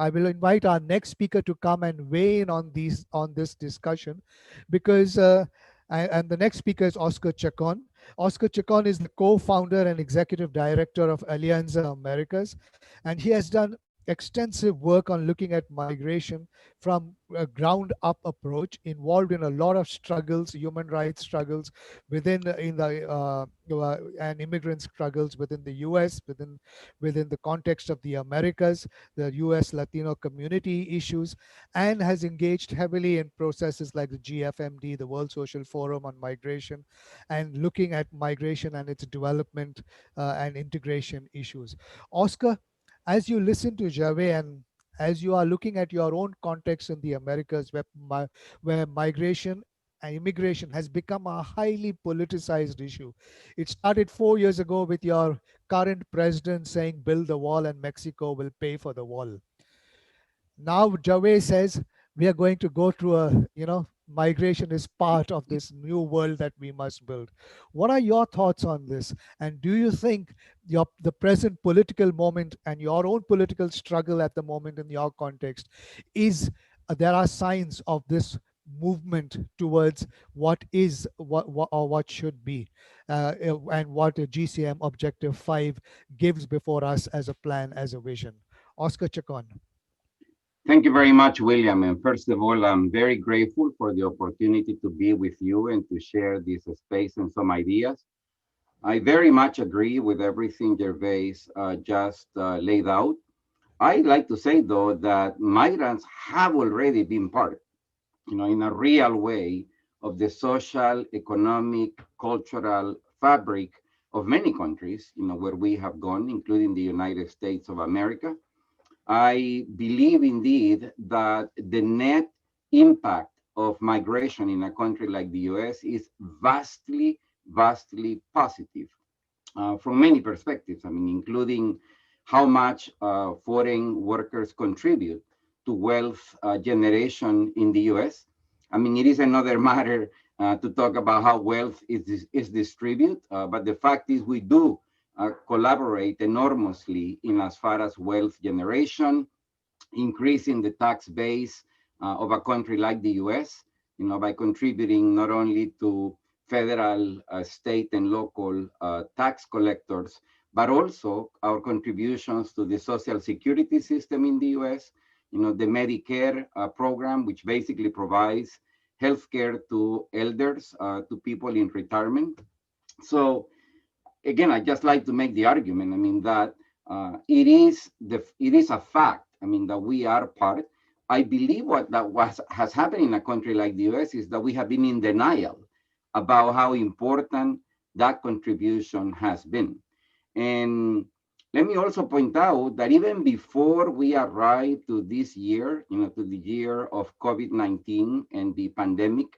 I will invite our next speaker to come and weigh in on this discussion, because and the next speaker is Oscar Chacon. Oscar Chacon is the co-founder and executive director of Alianza Americas, and he has done extensive work on looking at migration from a ground up approach, involved in a lot of struggles, human rights struggles within in the and immigrant struggles within the US, within the context of the Americas, the US Latino community issues, and has engaged heavily in processes like the GFMD, the World Social Forum on Migration, and looking at migration and its development and integration issues. Oscar, as you listen to Javed, and as you are looking at your own context in the Americas, where migration and immigration has become a highly politicized issue. It started 4 years ago with your current president saying, build the wall and Mexico will pay for the wall. Now Javed says we are going to go through migration is part of this new world that we must build. What are your thoughts on this? And do you think the present political moment and your own political struggle at the moment in your context is there are signs of this movement towards what should be, and what a GCM Objective 5 gives before us as a plan, as a vision? Oscar Chacon. Thank you very much, William. And first of all, I'm very grateful for the opportunity to be with you and to share this space and some ideas. I very much agree with everything Gervais just laid out. I'd like to say, though, that migrants have already been part, in a real way, of the social, economic, cultural fabric of many countries, where we have gone, including the United States of America. I believe indeed that the net impact of migration in a country like the US is vastly, vastly positive from many perspectives. I mean, including how much foreign workers contribute to wealth generation in the US. I mean, it is another matter to talk about how wealth is distributed, but the fact is we do collaborate enormously in as far as wealth generation, increasing the tax base of a country like the US, by contributing not only to federal, state, and local tax collectors, but also our contributions to the social security system in the US, the Medicare program, which basically provides healthcare to elders, to people in retirement. So again, I just like to make the argument. I mean that it is a fact. I mean that we are part. I believe what has happened in a country like the U.S. is that we have been in denial about how important that contribution has been. And let me also point out that even before we arrived to this year, to the year of COVID-19 and the pandemic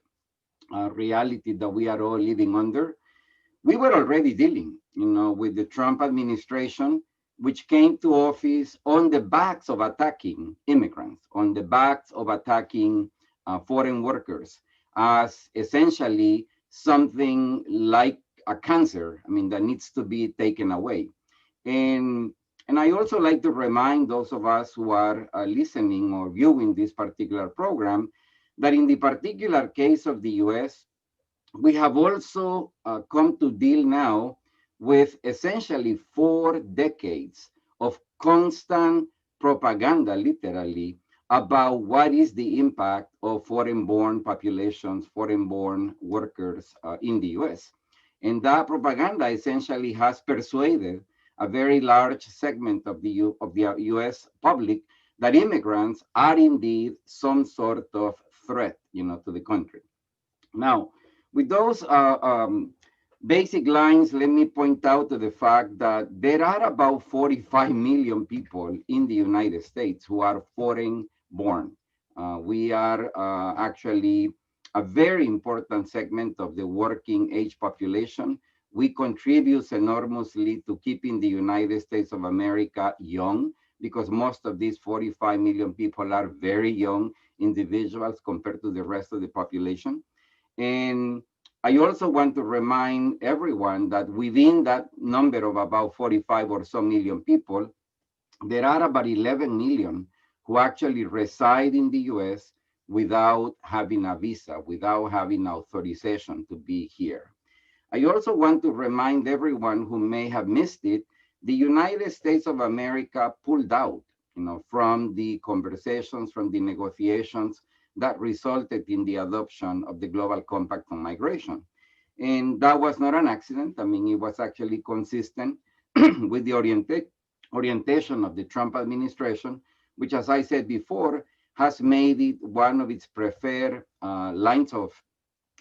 reality that we are all living under, we were already dealing, with the Trump administration, which came to office on the backs of attacking immigrants, on the backs of attacking foreign workers, as essentially something like a cancer, I mean, that needs to be taken away. And and I also like to remind those of us who are listening or viewing this particular program that in the particular case of the US, we have also come to deal now with essentially 4 decades of constant propaganda, literally, about what is the impact of foreign-born populations, foreign-born workers in the US. And that propaganda essentially has persuaded a very large segment of the US public that immigrants are indeed some sort of threat, to the country. Now, with those basic lines, let me point out to the fact that there are about 45 million people in the United States who are foreign born. We are actually a very important segment of the working age population. We contribute enormously to keeping the United States of America young, because most of these 45 million people are very young individuals compared to the rest of the population. And I also want to remind everyone that within that number of about 45 or so million people, there are about 11 million who actually reside in the US without having a visa, without having authorization to be here. I also want to remind everyone who may have missed it, the United States of America pulled out, from the conversations, from the negotiations that resulted in the adoption of the Global Compact on Migration. And that was not an accident. I mean, it was actually consistent with the orientation of the Trump administration, which, as I said before, has made it one of its preferred lines of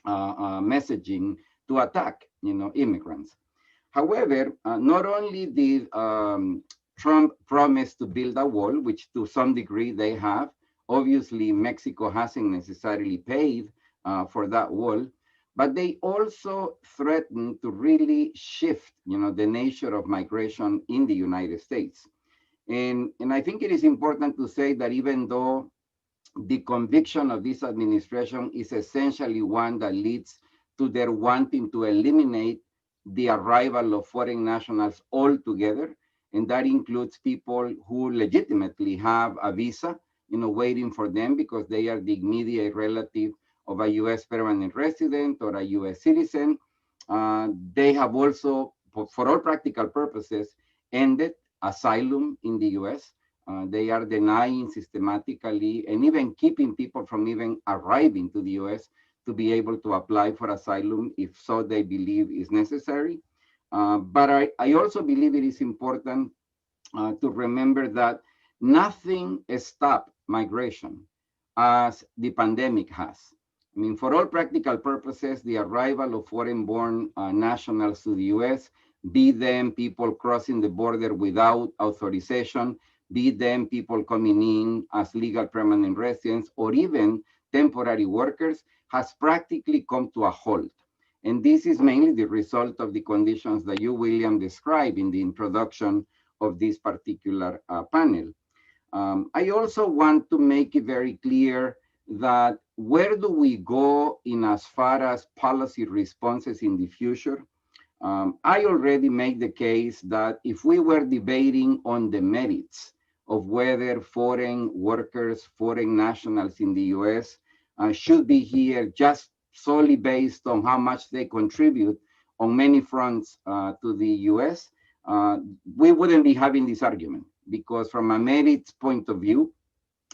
messaging to attack, immigrants. However, not only did Trump promise to build a wall, which to some degree they have. Obviously, Mexico hasn't necessarily paid for that wall, but they also threatened to really shift, the nature of migration in the United States. And I think it is important to say that even though the conviction of this administration is essentially one that leads to their wanting to eliminate the arrival of foreign nationals altogether. And that includes people who legitimately have a visa, waiting for them because they are the immediate relative of a US permanent resident or a US citizen. They have also, for all practical purposes, ended asylum in the US. They are denying systematically and even keeping people from even arriving to the US to be able to apply for asylum if so they believe is necessary. But I also believe it is important to remember that nothing stopped migration as the pandemic has. I mean, for all practical purposes, the arrival of foreign-born nationals to the US, be them people crossing the border without authorization, be them people coming in as legal permanent residents, or even temporary workers, has practically come to a halt. And this is mainly the result of the conditions that you, William, described in the introduction of this particular panel. I also want to make it very clear that where do we go in as far as policy responses in the future? I already made the case that if we were debating on the merits of whether foreign workers, foreign nationals in the US should be here just solely based on how much they contribute on many fronts to the US, we wouldn't be having this argument because from a merits point of view,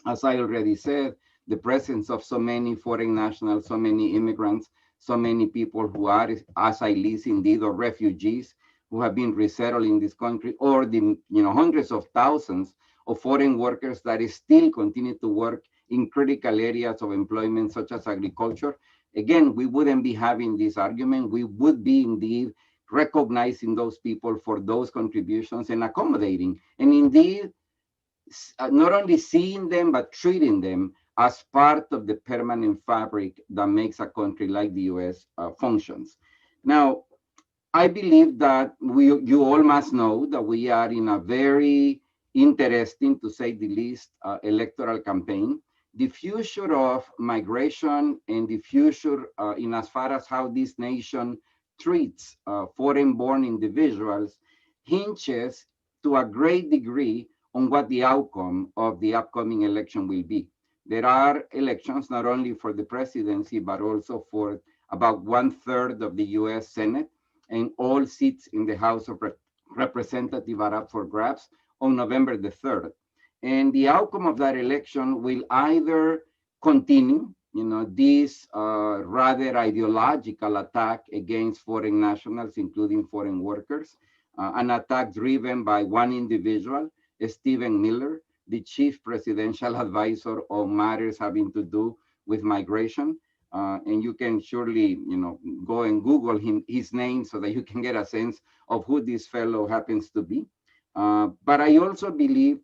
as I already said, the presence of so many foreign nationals, so many immigrants, so many people who are asylees indeed or refugees who have been resettled in this country, or the hundreds of thousands of foreign workers that still continue to work in critical areas of employment such as agriculture. Again, we wouldn't be having this argument. We would be indeed recognizing those people for those contributions and accommodating, and indeed not only seeing them, but treating them as part of the permanent fabric that makes a country like the US functions. Now, I believe that you all must know that we are in a very interesting, to say the least, electoral campaign. The future of migration and the future in as far as how this nation treats foreign-born individuals hinges to a great degree on what the outcome of the upcoming election will be. There are elections not only for the presidency, but also for about 1/3 of the US Senate, and all seats in the House of Representatives are up for grabs on November the 3rd. And the outcome of that election will either continue, this rather ideological attack against foreign nationals, including foreign workers, an attack driven by one individual, Stephen Miller, the chief presidential advisor on matters having to do with migration. And you can surely, go and Google his name so that you can get a sense of who this fellow happens to be. But I also believe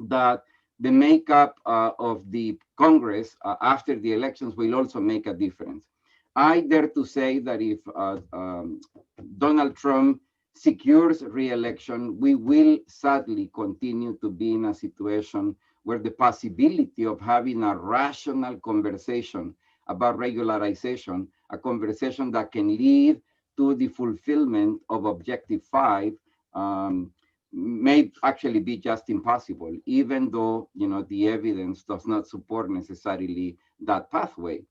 that the makeup of the Congress after the elections will also make a difference. I dare to say that if Donald Trump secures re-election, we will sadly continue to be in a situation where the possibility of having a rational conversation about regularization, a conversation that can lead to the fulfillment of Objective 5, may actually be just impossible, even though the evidence does not support necessarily that pathway.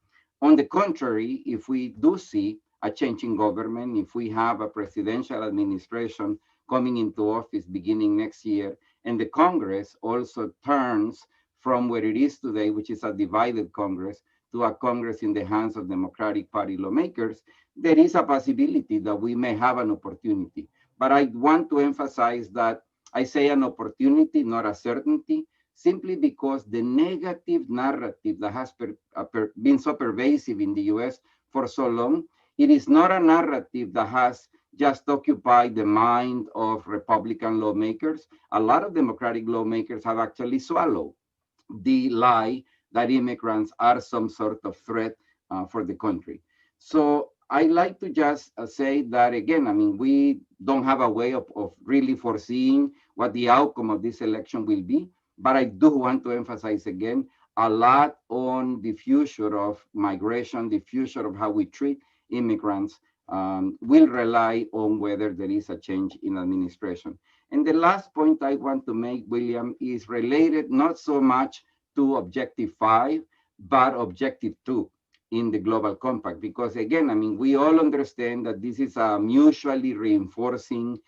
On the contrary, if we do see a change in government, if we have a presidential administration coming into office beginning next year, and the Congress also turns from where it is today, which is a divided Congress, to a Congress in the hands of Democratic Party lawmakers, there is a possibility that we may have an opportunity. But I want to emphasize that I say an opportunity, not a certainty, simply because the negative narrative that has been so pervasive in the US for so long, it is not a narrative that has just occupied the mind of Republican lawmakers. A lot of Democratic lawmakers have actually swallowed the lie that immigrants are some sort of threat for the country. So I like to just say that again, I mean, we don't have a way of really foreseeing what the outcome of this election will be, but I do want to emphasize again a lot on the future of migration, the future of how we treat immigrants will rely on whether there is a change in administration. And the last point I want to make, William, is related not so much to Objective 5, but Objective 2 in the Global Compact. Because again, I mean, we all understand that this is a mutually reinforcing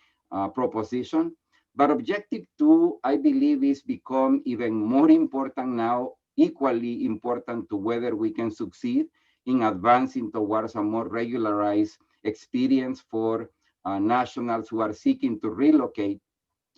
proposition. But Objective 2, I believe, is become even more important now, equally important to whether we can succeed in advancing towards a more regularized experience for nationals who are seeking to relocate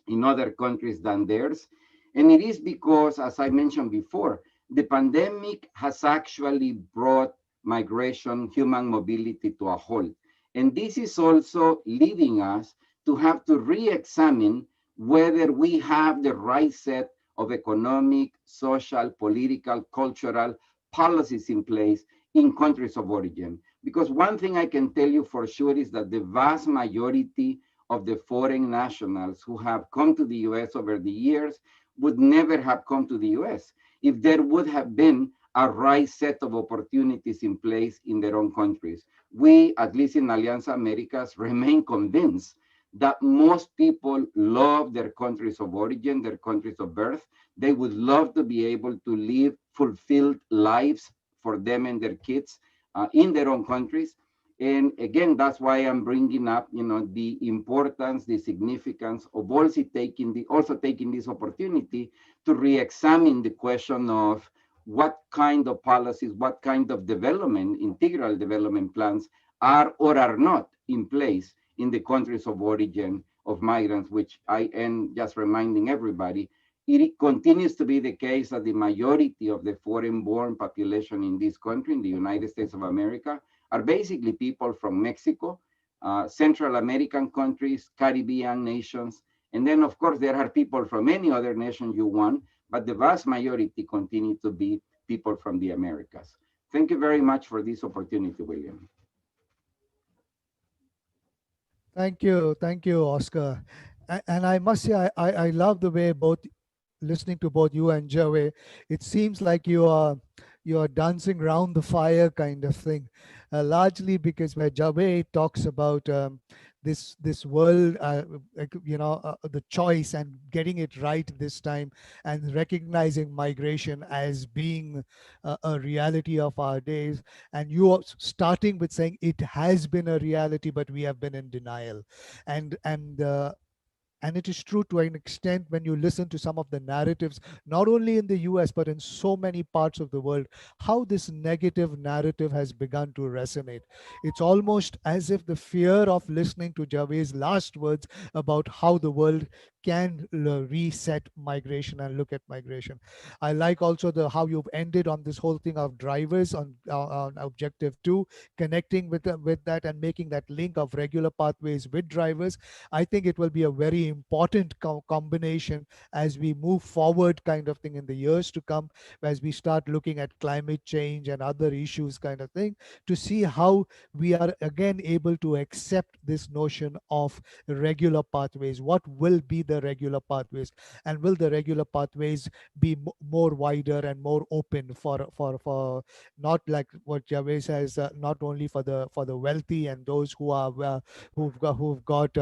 in other countries than theirs. And it is because, as I mentioned before, the pandemic has actually brought migration, human mobility to a halt. And this is also leading us to have to re-examine whether we have the right set of economic, social, political, cultural policies in place in countries of origin. Because one thing I can tell you for sure is that the vast majority of the foreign nationals who have come to the US over the years would never have come to the US if there would have been a right set of opportunities in place in their own countries. We, at least in Alianza Americas, remain convinced that most people love their countries of origin, their countries of birth. They would love to be able to live fulfilled lives for them and their kids in their own countries. And again, that's why I'm bringing up, the importance, the significance of also taking this opportunity to re-examine the question of what kind of policies, what kind of development, integral development plans are or are not in place in the countries of origin of migrants, which I am just reminding everybody, it continues to be the case that the majority of the foreign-born population in this country, in the United States of America, are basically people from Mexico, Central American countries, Caribbean nations, and then of course there are people from any other nation you want, but the vast majority continue to be people from the Americas. Thank you very much for this opportunity, William. Thank you, Oscar. And I must say, I love the way both listening to both you and Joey, it seems like you are dancing around the fire kind of thing, largely because where Joey talks about this world, the choice and getting it right this time, and recognizing migration as being a reality of our days, and you are starting with saying it has been a reality, but we have been in denial, and and it is true to an extent when you listen to some of the narratives, not only in the US, but in so many parts of the world, how this negative narrative has begun to resonate. It's almost as if the fear of listening to Javier's last words about how the world can reset migration and look at migration. I like also the how you've ended on this whole thing of drivers on Objective 2, connecting with that and making that link of regular pathways with drivers. I think it will be a very important combination as we move forward, kind of thing, in the years to come, as we start looking at climate change and other issues, kind of thing, to see how we are again able to accept this notion of regular pathways. What will be the regular pathways, and will the regular pathways be more wider and more open for not like what Javed says, not only for the wealthy and those who are who've got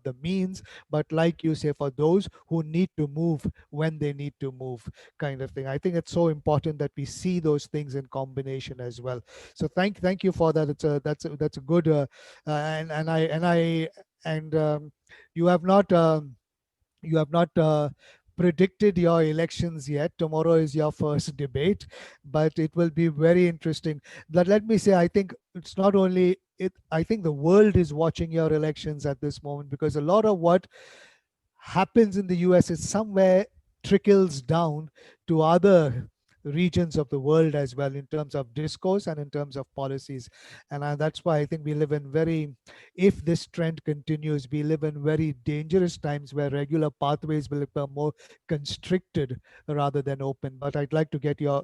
the means, but like you say, for those who need to move when they need to move, kind of thing. I think it's so important that we see those things in combination as well. So thank you for that. That's a good and you have not you have not predicted your elections yet. Tomorrow is your first debate, but it will be very interesting. But let me say, I think it's not only it. I think the world is watching your elections at this moment, because a lot of what happens in the US is somewhere trickles down to other regions of the world as well, in terms of discourse and in terms of policies. And that's why I think we live in very, if this trend continues, we live in very dangerous times where regular pathways will become more constricted rather than open. But I'd like to get your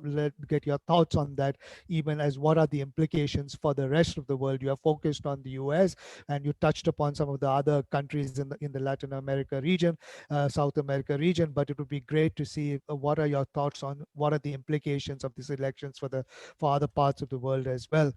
thoughts on that, even as what are the implications for the rest of the world. You are focused on the US, and you touched upon some of the other countries in the Latin America region, South America region. But it would be great to see what are your thoughts on what are the implications of these elections for other parts of the world as well.